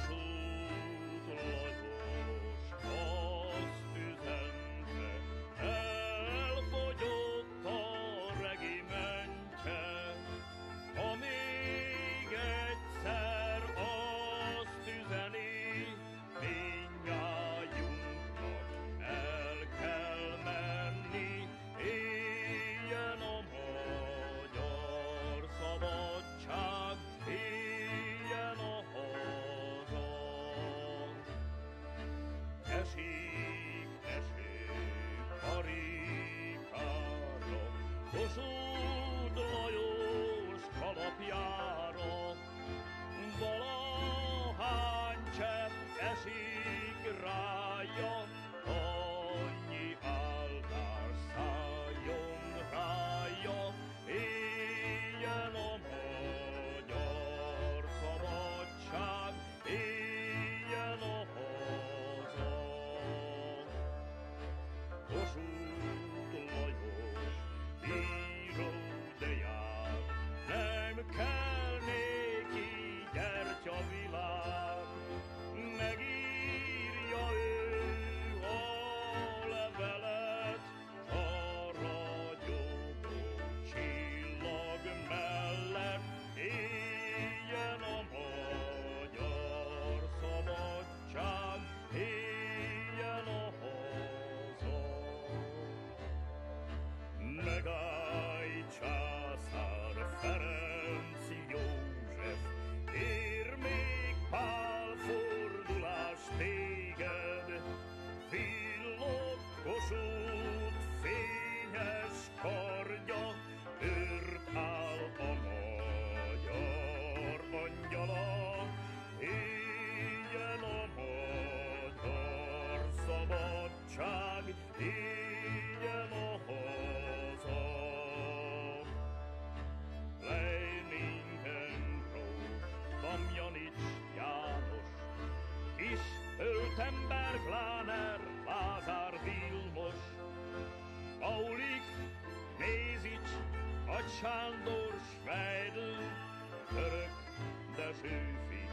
Kossuth Lajos azt üzente, elfogyott a regimentje, ha még egyszer azt üzeni, mindnyájunknak el kell menni, éljen a magyar szabadság, éljen a haza. Esik, esik karikára, Kossuth Lajos kalapjára, valahány csepp esik rája, annyi áldás szálljon rája, éljen a magyar szabadság, éljen a haza. Kossuth Lajos bíró de jár, nem kell néki gyertyavilág, megírja ő a levelet a ragyogó csillag mellett, éljen a magyar szabadság, éljen a haza. Megállj császár Ferenc József, ér még Pál fordulás téged, villog Kossuth fényes kardja, őrt áll a magyar angyala, éljen a magyar szabadság, éljen a haza. Leiningenbrock, Damjanich János, Kis Öltenberg, Láner, Lázár Vilmos, Paulik, Mézics, Nagy Sándor, Schweidl, Török, de Zsőfi,